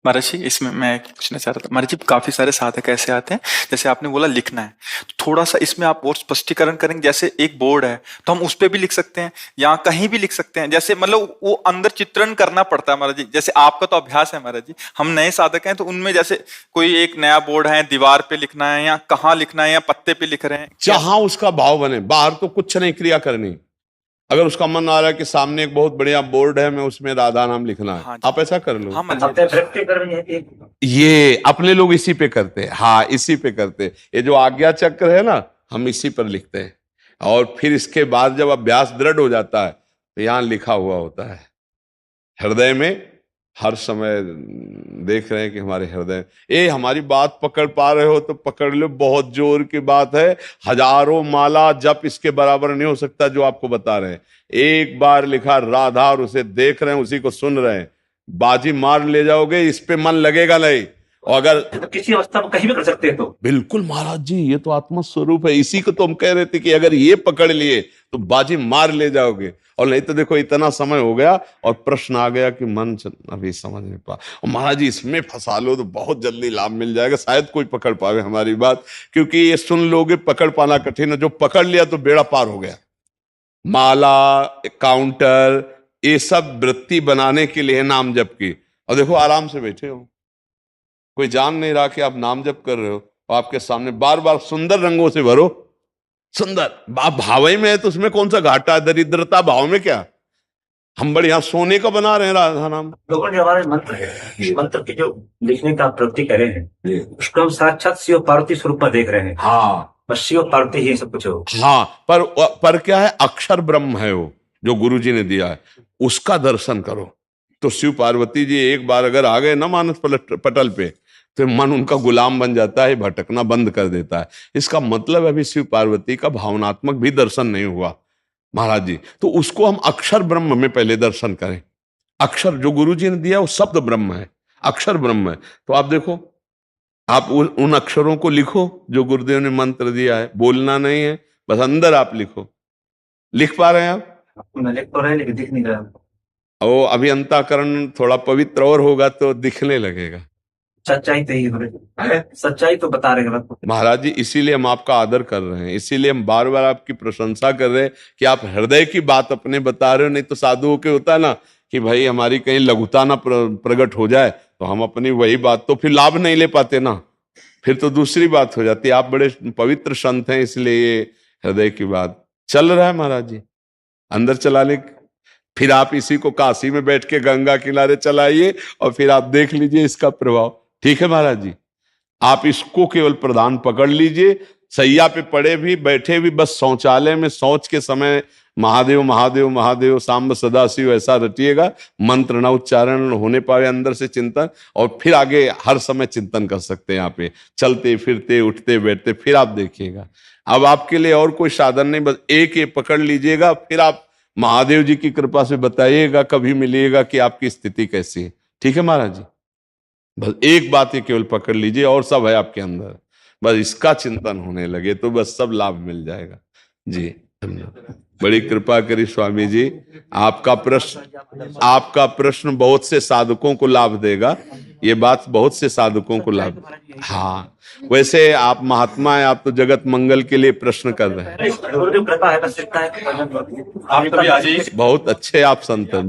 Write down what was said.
महाराज जी, इसमें मैं पूछना चाह रहा था। महाराज जी, काफी सारे साधक ऐसे आते हैं, जैसे आपने बोला लिखना है, तो थोड़ा सा इसमें आप और स्पष्टीकरण करेंगे। जैसे एक बोर्ड है तो हम उस पे भी लिख सकते हैं या कहीं भी लिख सकते हैं, जैसे मतलब वो अंदर चित्रण करना पड़ता है महाराज जी। जैसे आपका तो अभ्यास है महाराज जी, हम नए साधक हैं तो उनमें जैसे कोई एक नया बोर्ड है, दीवार पे लिखना है या कहाँ लिखना है या पत्ते पे लिख रहे हैं, जहां उसका भाव बने, बाहर तो कुछ नहीं क्रिया करनी। अगर उसका मन आ रहा है कि सामने एक बहुत बढ़िया बोर्ड है, मैं उसमें राधा नाम लिखना है, हाँ जी। आप ऐसा कर लो। हाँ महाराज जी। ये अपने लोग इसी पे करते हैं, हाँ इसी पे करते हैं। ये जो आज्ञा चक्र है ना, हम इसी पर लिखते हैं। और फिर इसके बाद जब अभ्यास दृढ़ हो जाता है तो यहां लिखा हुआ होता है हृदय में। हर समय देख रहे हैं कि हमारे हृदय, ए हमारी बात पकड़ पा रहे हो तो पकड़ लो, बहुत जोर की बात है। हजारों माला जप इसके बराबर नहीं हो सकता जो आपको बता रहे हैं। एक बार लिखा राधा और उसे देख रहे हैं, उसी को सुन रहे हैं, बाजी मार ले जाओगे, इस पे मन लगेगा नहीं। और अगर तो किसी अवस्था में कहीं भी कर सकते हैं। तो बिल्कुल महाराज जी, ये तो आत्मा स्वरूप है। इसी को तो हम कह रहे थे कि अगर ये पकड़ लिए तो बाजी मार ले जाओगे। और नहीं तो देखो इतना समय हो गया और प्रश्न आ गया कि मन अभी समझ नहीं पा। और महाराज जी इसमें फंसा लो तो बहुत जल्दी लाभ मिल जाएगा। शायद कोई पकड़ पावे हमारी बात, क्योंकि ये सुन लोगे पकड़ पाना कठिन है। जो पकड़ लिया तो बेड़ा पार हो गया। माला, काउंटर, ये सब वृत्ति बनाने के लिए नाम जप की। और देखो आराम से बैठे हो, कोई जान नहीं रहा कि आप नाम जप कर रहे हो, और आपके सामने बार बार सुंदर रंगों से भरो। सुंदर आप भाव ही में है तो उसमें कौन सा घाटा, दरिद्रता भाव में क्या। हम बढ़िया सोने का बना रहे हैं राधा नाम। लोगों ने हमारे मंत्र है, इस मंत्र की जो लिखने का प्रवृत्ति करे हैं, उसको हम साक्षात शिव पार्वती स्वरूप में देख रहे हैं। हाँ बस शिव पार्वती ही सब कुछ हो। हाँ, पर क्या है, अक्षर ब्रह्म है वो जो गुरु जी ने दिया है, उसका दर्शन करो। तो शिव पार्वती जी एक बार अगर आ गए ना मानस पटल पे, तो मन उनका गुलाम बन जाता है, भटकना बंद कर देता है। इसका मतलब अभी शिव पार्वती का भावनात्मक भी दर्शन नहीं हुआ महाराज जी। तो उसको हम अक्षर ब्रह्म में पहले दर्शन करें। अक्षर जो गुरु जी ने दिया वो शब्द ब्रह्म है, अक्षर ब्रह्म है। तो आप देखो, आप उन अक्षरों को लिखो जो गुरुदेव ने मंत्र दिया है। बोलना नहीं है, बस अंदर आप लिखो। लिख पा रहे हैं आप? मैं लिख तो रहे लेकिन दिख नहीं रहा। वो अभी अंतःकरण थोड़ा पवित्र और होगा तो दिखने लगेगा। सच्चाई तो ही हो रही, सच्चाई तो बता रहे हैं महाराज जी, इसीलिए हम आपका आदर कर रहे हैं, इसीलिए हम बार बार आपकी प्रशंसा कर रहे हैं कि आप हृदय की बात अपने बता रहे हो। नहीं तो साधुओं के होता है ना कि भाई हमारी कहीं लघुता ना प्रकट हो जाए, तो हम अपनी वही बात, तो फिर लाभ नहीं ले पाते ना, फिर तो दूसरी बात हो जाती है। आप बड़े पवित्र संत हैं, इसलिए ये हृदय की बात चल रहा है महाराज जी अंदर चलाने। फिर आप इसी को काशी में बैठ के गंगा किनारे चलाइए और फिर आप देख लीजिए इसका प्रभाव। ठीक है महाराज जी, आप इसको केवल प्रधान पकड़ लीजिए। सैया पे पड़े भी बैठे भी, बस शौचालय में शौच के समय महादेव महादेव महादेव सांब सदाशिव ऐसा रटिएगा। मंत्र न उच्चारण होने पाए अंदर से चिंतन, और फिर आगे हर समय चिंतन कर सकते हैं। यहाँ पे चलते फिरते उठते बैठते, फिर आप देखिएगा। अब आपके लिए और कोई साधन नहीं, बस एक ये पकड़ लीजिएगा। फिर आप महादेव जी की कृपा से बताइएगा कभी मिलिएगा कि आपकी स्थिति कैसी है। ठीक है महाराज जी, बस एक बात ये केवल पकड़ लीजिए और सब है आपके अंदर। बस इसका चिंतन होने लगे तो बस सब लाभ मिल जाएगा जी। बड़ी कृपा करी स्वामी जी। आपका प्रश्न बहुत से साधकों को लाभ देगा। ये बात बहुत से साधकों को लाभ। हाँ, वैसे आप महात्मा हैं, आप तो जगत मंगल के लिए प्रश्न कर रहे हैं। कृपा है, बस इतना है। आप कभी आ जाइए। बहुत अच्छे आप संत हैं।